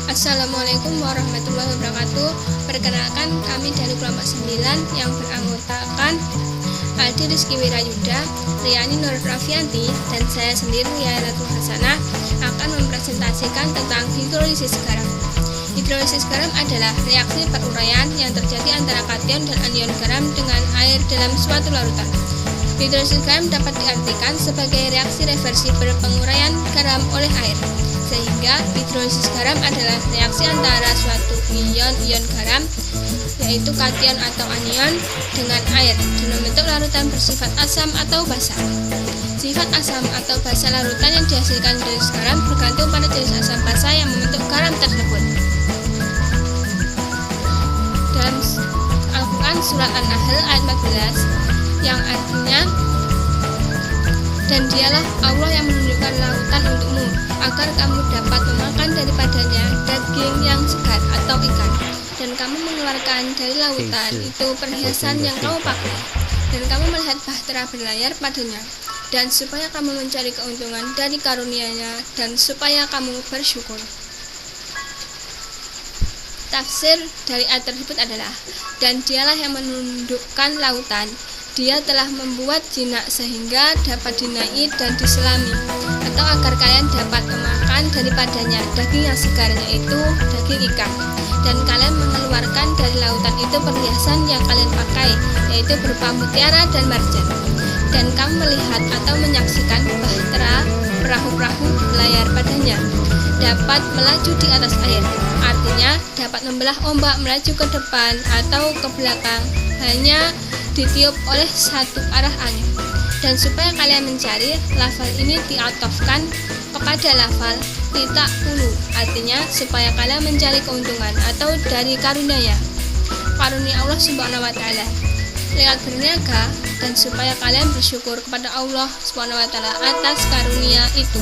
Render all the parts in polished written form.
Assalamualaikum warahmatullahi wabarakatuh. Perkenalkan, kami dari kelompok 9 yang beranggotakan Aldi Rizky Wirayuda, Riani Nur Rafianti, dan saya sendiri Yailatul Hasanah akan mempresentasikan tentang hidrolisis garam. Hidrolisis garam adalah reaksi peruraian yang terjadi antara kation dan anion garam dengan air dalam suatu larutan. Hidrolisis garam dapat diartikan sebagai reaksi reversibel penguraian garam oleh air, sehingga hidrolisis garam adalah reaksi antara suatu ion garam, yaitu kation atau anion, dengan air dan membentuk larutan bersifat asam atau basa. Sifat asam atau basa larutan yang dihasilkan dari garam bergantung pada jenis asam basa yang membentuk garam tersebut. Dalam Al-Quran Surat An-Nahl ayat 14 yang artinya, dan dialah Allah yang menunjukkan lautan untukmu agar kamu dapat memakan daripadanya daging yang segar atau ikan, dan kamu mengeluarkan dari lautan itu perhiasan yang kamu pakai, dan kamu melihat bahtera berlayar padanya, dan supaya kamu mencari keuntungan dari karunia-Nya, dan supaya kamu bersyukur. Tafsir dari ayat tersebut adalah, dan dialah yang menundukkan lautan, dia telah membuat jinak sehingga dapat dinaiki dan diselami, atau agar kalian dapat memakan daripadanya daging yang segar, yaitu daging ikan, dan kalian mengeluarkan dari lautan itu perhiasan yang kalian pakai, yaitu berupa mutiara dan marjan, dan kamu melihat atau menyaksikan bahtera perahu-perahu berlayar padanya, dapat melaju di atas air, artinya dapat membelah ombak melaju ke depan atau ke belakang, hanya ditiup oleh satu arah angin. Dan supaya kalian mencari, lafal ini diatofkan kepada lafal tidak ulu, artinya supaya kalian mencari keuntungan atau dari karunia Allah Subhanahu wa Ta'ala lewat berniaga, dan supaya kalian bersyukur kepada Allah Subhanahu wa Ta'ala atas karunia itu.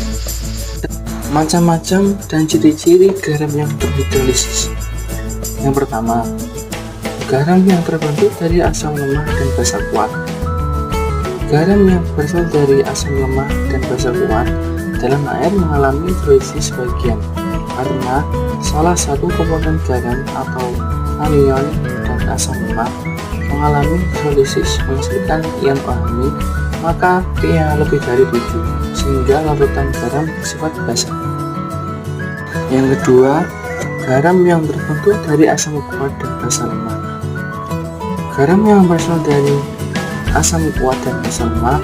Macam-macam dan ciri-ciri garam yang terhidrolisis. Yang pertama, garam yang terbentuk dari asam lemah dan basa kuat. Garam yang berasal dari asam lemah dan basa kuat dalam air mengalami hidrolisis sebagian, karena salah satu komponen garam atau anion dan asam lemah mengalami hidrolisis menghasilkan ion OH-, maka pH lebih dari 7, sehingga larutan garam bersifat basa. Yang kedua, garam yang terbentuk dari asam kuat dan basa lemah. Garam yang berasal dari asam kuat dan basa lemah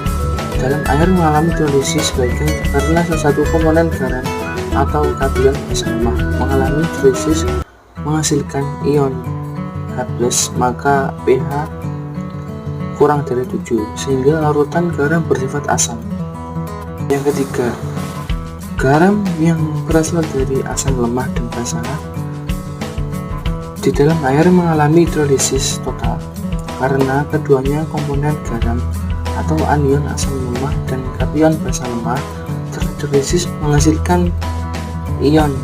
dalam air mengalami hidrolisis sebagian karena salah satu komponen garam atau kation basa lemah mengalami hidrolisis menghasilkan ion H+, maka pH kurang dari 7, sehingga larutan garam bersifat asam. Yang ketiga, garam yang berasal dari asam lemah dan basa di dalam air mengalami hidrolisis total, karena keduanya komponen garam atau anion asam lemah dan kation basa lemah terhidrolisis menghasilkan ion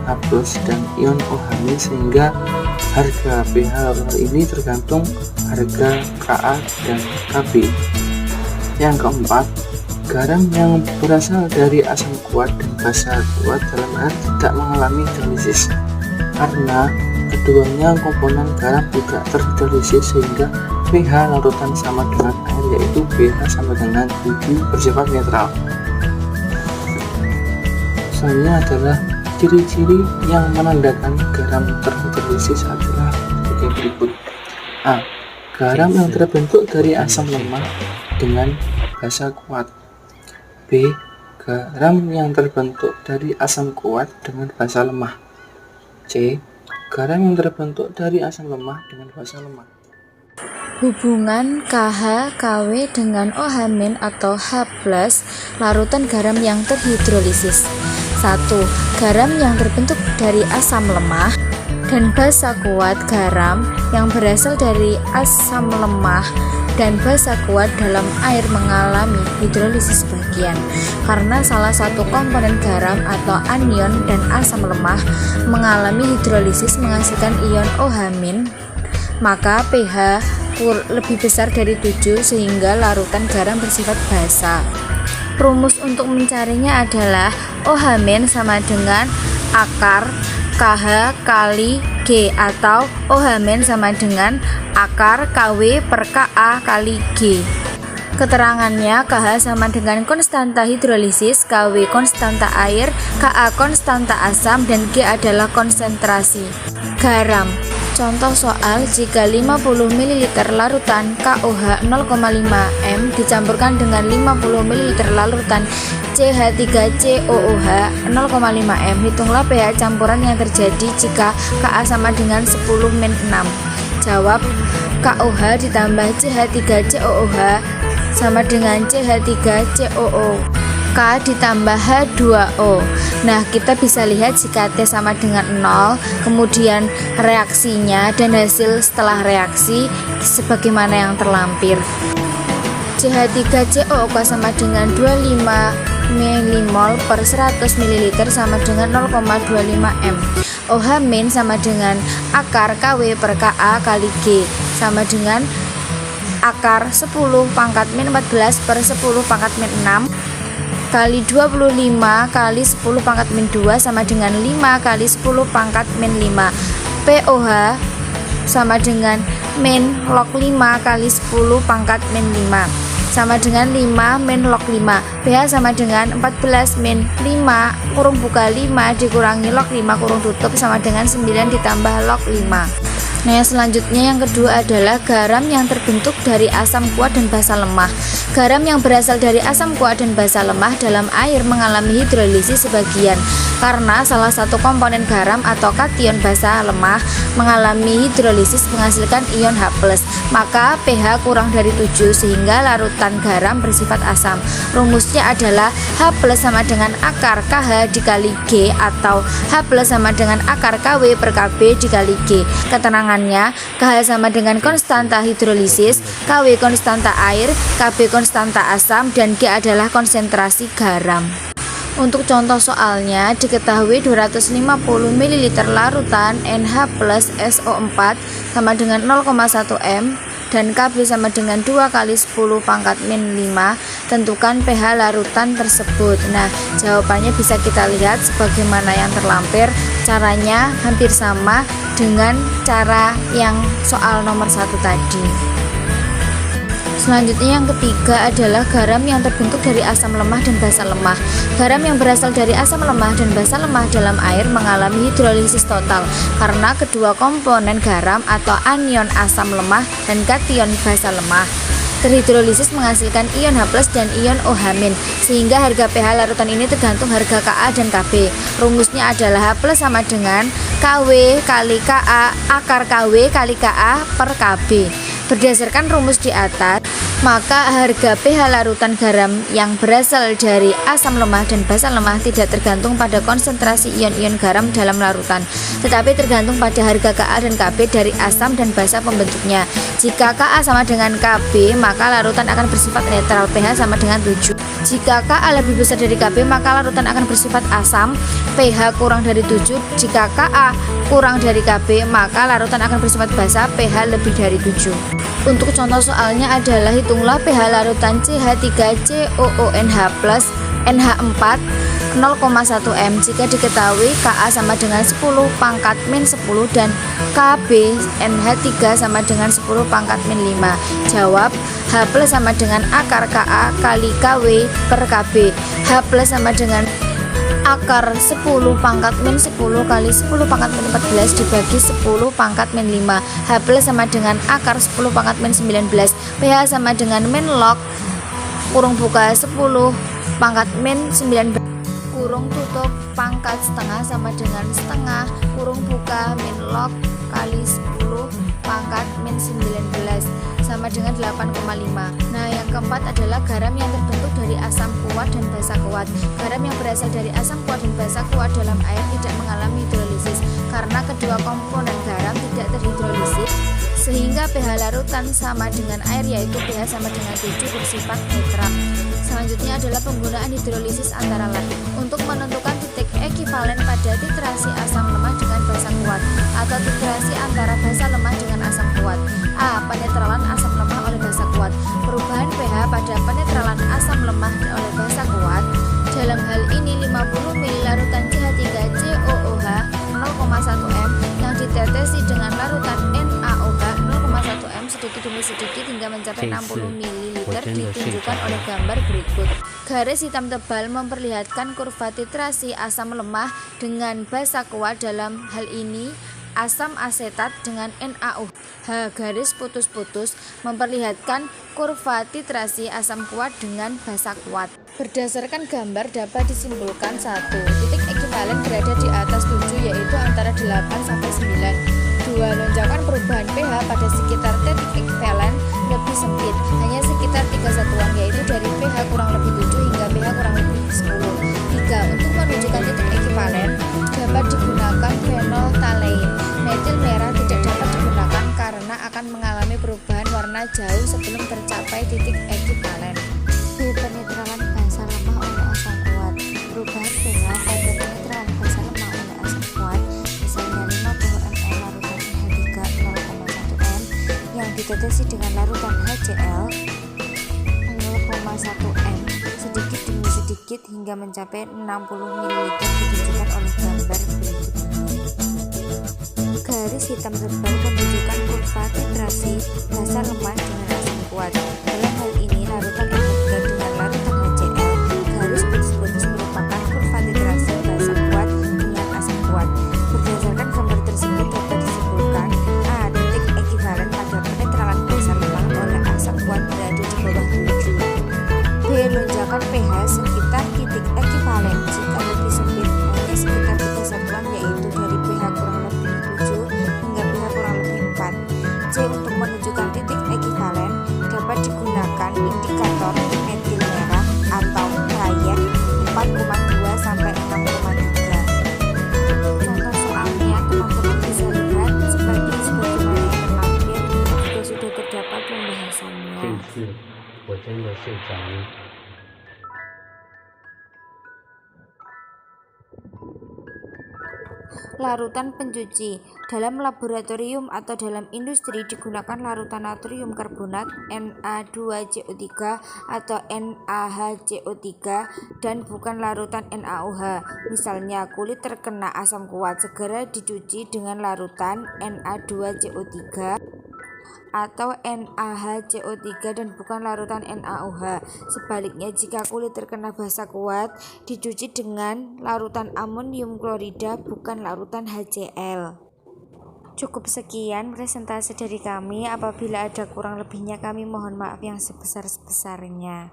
H+ dan ion OH-, sehingga harga pH larutan ini tergantung harga Ka dan Kb. Yang keempat, garam yang berasal dari asam kuat dan basa kuat dalam air tidak mengalami hidrolisis, karena keduanya komponen garam tidak terhidrolisis, sehingga pH larutan sama dengan air, yaitu pH sama dengan 7, bersifat netral. Selanjutnya adalah ciri-ciri yang menandakan garam terhidrolisis adalah sebagai berikut. A. Garam yang terbentuk dari asam lemah dengan basa kuat. B. Garam yang terbentuk dari asam kuat dengan basa lemah. C. Garam yang terbentuk dari asam lemah dengan basa lemah. Hubungan KH, KW dengan OH- atau H+, larutan garam yang terhidrolisis. 1. Garam yang terbentuk dari asam lemah dan basa kuat. Garam yang berasal dari asam lemah dan basa kuat dalam air mengalami hidrolisis sebagian, karena salah satu komponen garam atau anion dan asam lemah mengalami hidrolisis menghasilkan ion OH-, maka pH lebih besar dari 7, sehingga larutan garam bersifat basa. Rumus untuk mencarinya adalah OH- sama dengan akar KH kali G atau OH- sama dengan akar KW per KA kali G. Keterangannya, KH sama dengan konstanta hidrolisis, KW konstanta air, KA konstanta asam, dan G adalah konsentrasi garam. Contoh soal, jika 50 ml larutan KOH 0,5 m dicampurkan dengan 50 ml larutan CH3COOH 0,5 m, hitunglah pH campuran yang terjadi jika Ka sama dengan 10-6. Jawab, KOH ditambah CH3COOH sama dengan CH3COO, K ditambah H2O. Nah, kita bisa lihat jika T sama dengan 0, kemudian reaksinya dan hasil setelah reaksi sebagaimana yang terlampir. CH3COO sama dengan 25 milimol per 100 ml sama dengan 0,25 m. OH- sama dengan akar KW per KA kali G sama dengan akar 10 pangkat min 14 per 10 pangkat min 6 kali 25 kali 10 pangkat min 2 sama dengan 5 kali 10 pangkat min 5. POH sama dengan min log 5 kali 10 pangkat min 5 sama dengan 5 min log 5. pH sama dengan 14 min 5 kurung buka 5 dikurangi log 5 kurung tutup sama dengan 9 ditambah log 5. Nah, yang selanjutnya yang kedua adalah garam yang terbentuk dari asam kuat dan basa lemah. Garam yang berasal dari asam kuat dan basa lemah dalam air mengalami hidrolisis sebagian karena salah satu komponen garam atau kation basa lemah mengalami hidrolisis menghasilkan ion H+, maka pH kurang dari 7 sehingga larutan garam bersifat asam. Rumusnya adalah H+ sama dengan akar KH dikali G atau H+ sama dengan akar KW per KB dikali G. Keterangannya, KH sama dengan konstanta hidrolisis, KW konstanta air, KB konstanta asam, dan G adalah konsentrasi garam. Untuk contoh soalnya, diketahui 250 ml larutan NH plus SO4 sama dengan 0,1 m dan KB sama dengan 2 kali 10 pangkat min 5. Tentukan pH larutan tersebut. Nah, jawabannya bisa kita lihat sebagaimana yang terlampir. Caranya hampir sama dengan cara yang soal nomor 1 tadi. Selanjutnya yang ketiga adalah garam yang terbentuk dari asam lemah dan basa lemah. Garam yang berasal dari asam lemah dan basa lemah dalam air mengalami hidrolisis total karena kedua komponen garam atau anion asam lemah dan kation basa lemah terhidrolisis menghasilkan ion H+ dan ion OH- sehingga harga pH larutan ini tergantung harga Ka dan Kb. Rumusnya adalah H+ sama dengan KW kali Ka akar KW kali Ka per Kb. Berdasarkan rumus di atas, maka harga pH larutan garam yang berasal dari asam lemah dan basa lemah tidak tergantung pada konsentrasi ion-ion garam dalam larutan, tetapi tergantung pada harga Ka dan Kb dari asam dan basa pembentuknya. Jika Ka sama dengan Kb, maka larutan akan bersifat netral, pH sama dengan 7. Jika Ka lebih besar dari Kb, maka larutan akan bersifat asam, pH kurang dari 7. Jika Ka kurang dari Kb, maka larutan akan bersifat basa, pH lebih dari 7. Untuk contoh soalnya adalah hitunglah pH larutan CH3COONH plus NH4 0,1 m jika diketahui Ka sama dengan 10 pangkat min 10 dan Kb NH3 sama dengan 10 pangkat min 5. Jawab, H+ sama dengan akar Ka kali KW per Kb. H+ sama dengan akar 10 pangkat min 10 kali 10 pangkat min 14 dibagi 10 pangkat min 5. H+ sama dengan akar 10 pangkat min 19. pH sama dengan min log kurung buka 10 pangkat min 19 kurung tutup pangkat setengah sama dengan setengah kurung buka min log kali 10 pangkat min 19 sama dengan 8,5. Nah, yang keempat adalah garam yang terbentuk dari asam kuat dan basa kuat. Garam yang berasal dari asam kuat dan basa kuat dalam air tidak mengalami hidrolisis karena kedua komponen garam tidak terhidrolisis sehingga pH larutan sama dengan air yaitu pH sama dengan 7 bersifat netral. Selanjutnya adalah penggunaan hidrolisis antara lain untuk menentukan titik ekivalen pada titrasi asam lemah dengan basa kuat atau titrasi antara basa lemah dengan asam kuat. A. Penetralan asam lemah oleh basa kuat. Perubahan pH pada penetralan asam lemah oleh basa kuat. Dalam hal ini 50 ml larutan CH3COOH 0,1 sedikit demi sedikit hingga mencapai 60 ml ditunjukkan oleh gambar berikut. Garis hitam tebal memperlihatkan kurva titrasi asam lemah dengan basa kuat, dalam hal ini asam asetat dengan NaOH. Garis putus-putus memperlihatkan kurva titrasi asam kuat dengan basa kuat. Berdasarkan gambar dapat disimpulkan 1. Titik ekivalen berada di atas 7 yaitu antara 8 sampai 9. 2. Lonjakan perubahan pH pada sekitar titik ekivalen lebih sempit, hanya sekitar 3 satuan yaitu dari pH kurang lebih 7 hingga pH kurang lebih 10. 3. Untuk menunjukkan titik ekivalen dapat digunakan fenolftalein. Metil merah tidak dapat digunakan karena akan mengalami perubahan warna jauh sebelum tercapai titik ekivalen. Penetralan basa lemah oleh asam kuat. Perubahan pH pada penetralan basa lemah oleh asam kuat, misalnya 50 ml larutan NH3 0,1 m yang ditetesi dengan larutan HCl 0,1 m sedikit demi sedikit hingga mencapai 60 ml ditunjukkan oleh gambar berikut ini. Garis hitam tebal menunjukkan kurva titrasi basa lemah dengan asam kuat. Dalam hal ini larutan NH3 dengan larutan HCl. Garis putus-putus merupakan kurva titrasi basa kuat dengan asam kuat. Berdasarkan gambar tersebut dapat disimpulkan A. Titik ekivalen pada penetralan basa lemah oleh asam kuat berada di bawah 7. B. Lonjakan pH sekitar titik ekivalen jika lebih sempit, hanya sekitar 3 satuan yaitu dari pH kurang lebih 7 hingga pH kurang lebih 4. C. Untuk menunjukkan titik ekivalen dapat digunakan indikator metil merah atau trayek 4,2 sampai 6,3. Contoh soalnya teman-teman bisa lihat sebagaimana yang terlampir juga sudah terdapat pembahasannya. 这次我真的睡着了。 Larutan pencuci. Dalam laboratorium atau dalam industri digunakan larutan natrium karbonat Na2CO3 atau NaHCO3 dan bukan larutan NaOH. Misalnya kulit terkena asam kuat, segera dicuci dengan larutan Na2CO3 atau NaHCO3 dan bukan larutan NaOH. Sebaliknya, jika kulit terkena basa kuat, dicuci dengan larutan amonium klorida bukan larutan HCl. Cukup sekian presentasi dari kami. Apabila ada kurang lebihnya kami mohon maaf yang sebesar-besarnya.